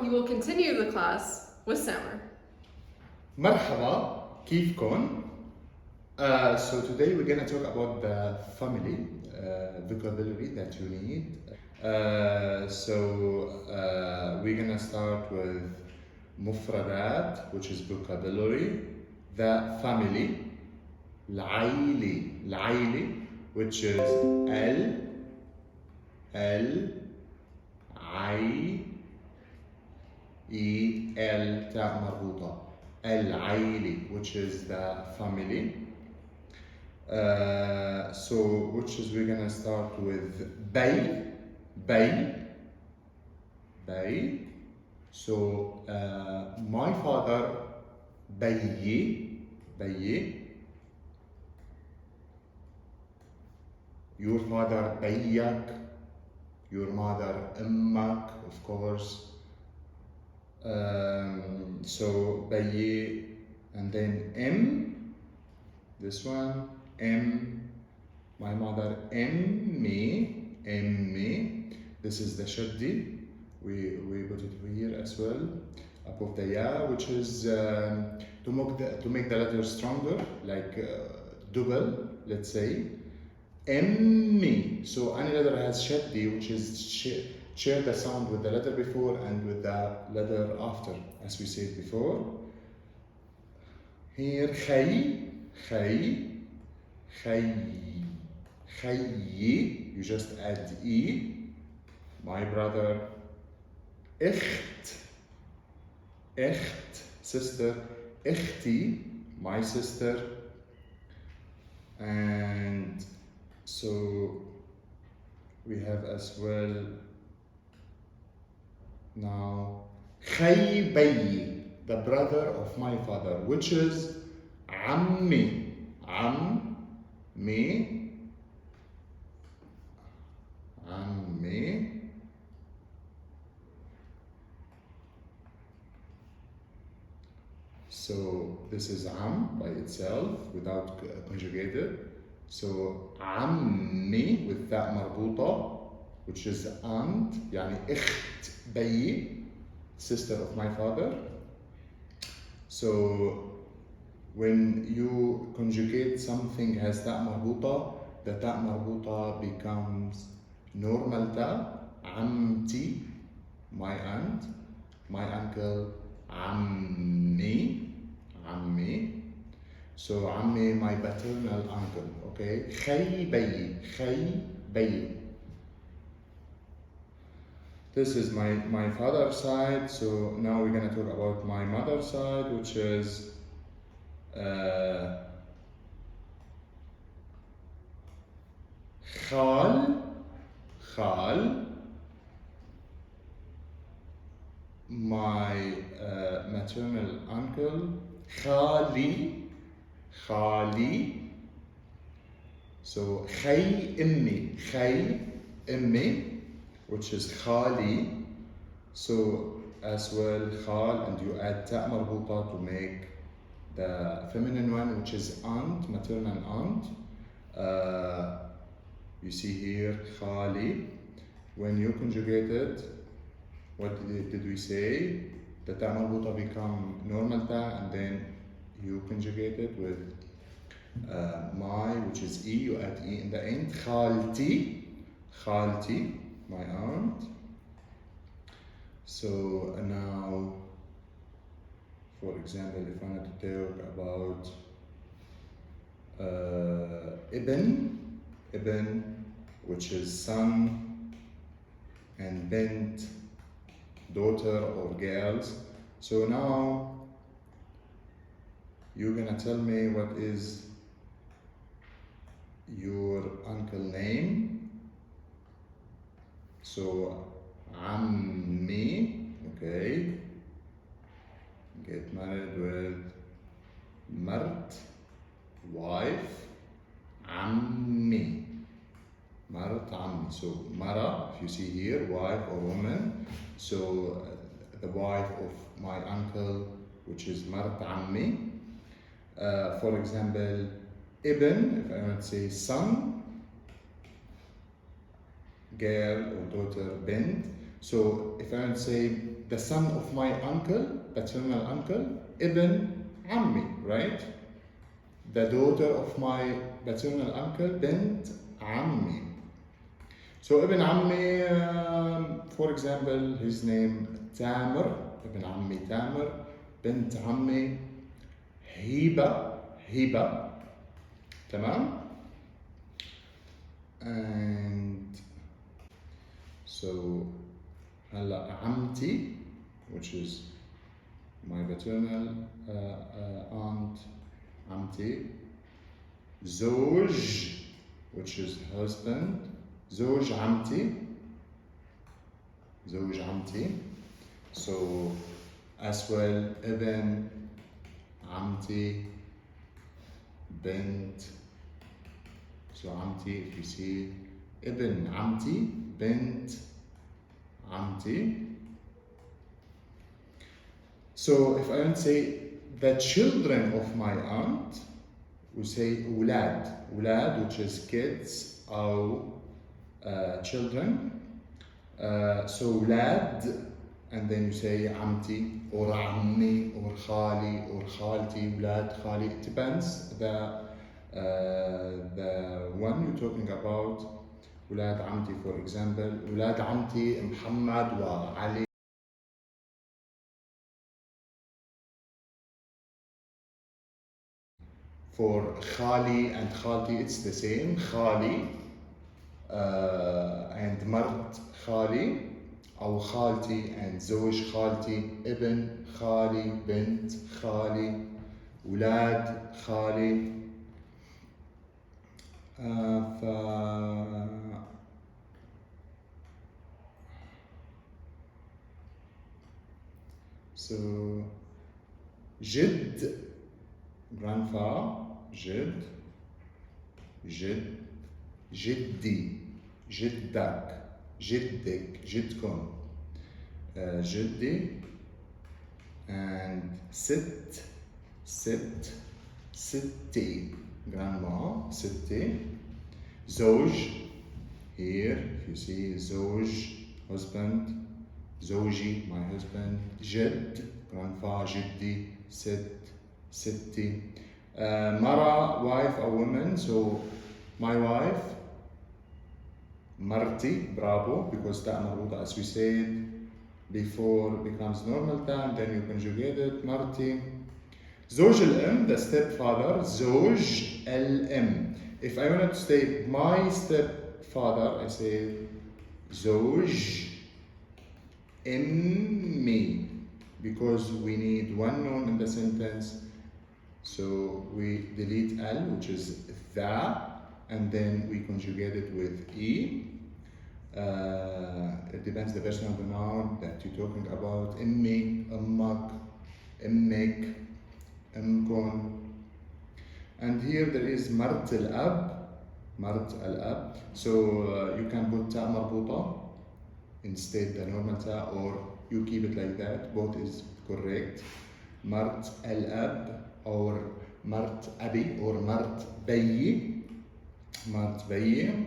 you will continue the class with Samer. مرحبا, كيفكن? So today we're going to talk about the family vocabulary that you need. We're going to start with مفردات, which is vocabulary, the family, العيلة, which is L تاء مربوطة, العيلة, which is the family. We're gonna start with بي. So my father بيي. Your father بيك. Your mother أمك, of course. So بيي, and then this one, my mother أمي. This is the shaddi. We put it here as well, above the ya, which is to make the letter stronger, like double, let's say. أمي. So any letter has shaddi, which is share the sound with the letter before and with the letter after, as we said before. Here, خيي, you just add e. My brother, إخت, sister, إختي, my sister. And so we have as well now خيبي, the brother of my father, which is عمي. So this is am by itself without conjugated. So عمي with that مربوطة, which is aunt, يعني إخت بيي, sister of my father. So when you conjugate something has ta مربوطة, the ta مربوطة becomes normal ta. عمتي, my aunt, my uncle, عمي. So عمي, my paternal uncle, okay? خيبي. This is my father's side. So now we're gonna talk about my mother's side, which is خال, my maternal uncle, خالي. So خي أمي, which is خالي. So as well خال, and you add تاء مربوطة to make the feminine one, which is aunt, maternal aunt. You see here خالي. When you conjugate it, what did we say? The ta marbuta become normal ta, and then you conjugate it with my, which is e, you add e in the end. Khalti, my aunt. So now, for example, if I want to talk about ibn, which is son, and bint, daughter or girls. So now you're gonna tell me what is your uncle name. So Ammi, okay. Get married with Mart, wife, Ammi. Marat Ammi. So Mara, if you see here, wife or woman. So the wife of my uncle, which is Marat Ammi. For example, Ibn, if I want to say son, girl or daughter, bint. So if I want to say the son of my uncle, paternal uncle, ibn ammi, right? The daughter of my paternal uncle, bint ammi. So ibn ammi, for example, his name Tamir, ibn ammi Tamir, bint ammi Hiba, tamam? And so هلا عمتي, which is my paternal aunt, عمتي. زوج, which is husband, زوج عمتي, زوج عمتي. So as well, ابن عمتي, بنت. So عمتي, if you see ابن عمتي, بنت عمتي. So if I want to say the children of my aunt, we say أولاد, which is kids or children. So أولاد, and then you say عمتي or عمي or خالي or خالتي, أولاد خالي. It depends the one you're talking about. أولاد عمتي, for example, أولاد عمتي محمد وعلي. For خالي and خالتي, it's the same. خالي and مرت خالي, أو خالتي and زوج خالتي, ابن خالي, بنت خالي, أولاد خالي. So جد, grandfather, جد, جدي, جدك, جدك, جدكم, جدي. And ست, ستي, grandma, ستي. زوج, here if you see زوج, husband, زوجي, my husband. جد, grandfather, جدي. ست, ستي. مرة, wife or woman, so my wife, مرتي, bravo, because تاء مربوطة as we said before becomes normal time, then you conjugate it, مرتي. زوج الأم, the stepfather, زوج الأم. If I wanted to say my stepfather, I say زوج أمي, because we need one noun in the sentence. So we delete L, which is the, and then we conjugate it with E. It depends the person of the noun that you're talking about. أمي, أمك, أمك, أمكم. And here there is مرت الأب, مرت الأب. So you can put تاء مربوطة instead the normal تاء, or you keep it like that. Both is correct. مرت الأب, or مرت أبي, or مرت بيي, مرت بيي,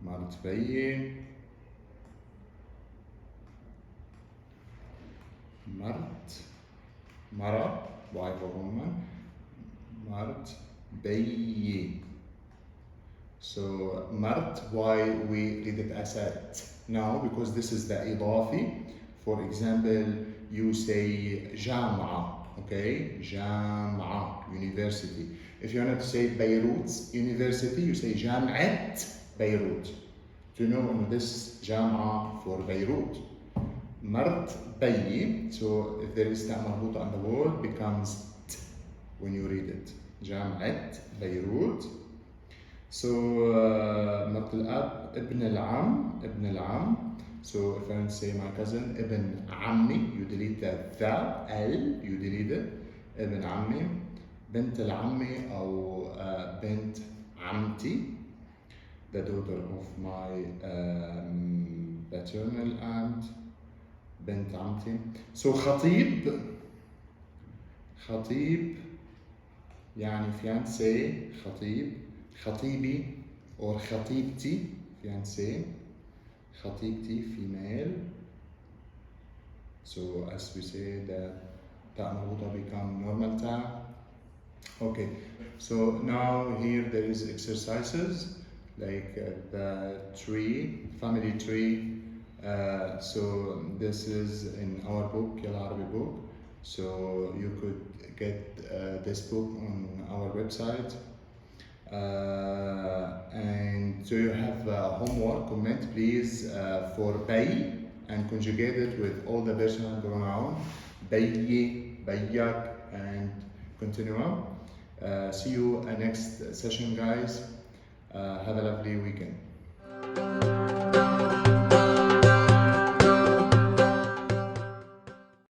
مرت بيي, مرت, مرة, wife or woman, مرت بيي. So مرت, why we read it as a t now? Because this is the إضافي. For example, you say جامعة, okay? جامعة, university. If you want to say Beirut University, you say جامعة Beirut. To know this جامعة for Beirut. مرت بيي, so if there is تاء مربوطة on the word, becomes t when you read it. جامعة بيروت. So مرت الأب, ابن العم, ابن العم. So if I want to say my cousin, ابن عمي, you delete the L, you delete it. ابن عمي. بنت العمي أو بنت عمتي, the daughter of my paternal aunt, بنت عمتي. So خطيب, خطيب يعني fiancé, خطيب, خطيبي or خطيبتي, fiancé. خطيبتي female. So as we say the تاء مربوطة become normal تاء. Okay, so now here there is exercises like the tree, family tree. So this is in our book, يلا عربي book. So you could get this book on our website. And so you have homework, comment please for bay and conjugate it with all the personal pronoun, بيي, بيك, and continue on. See you next session, guys. Have a lovely weekend.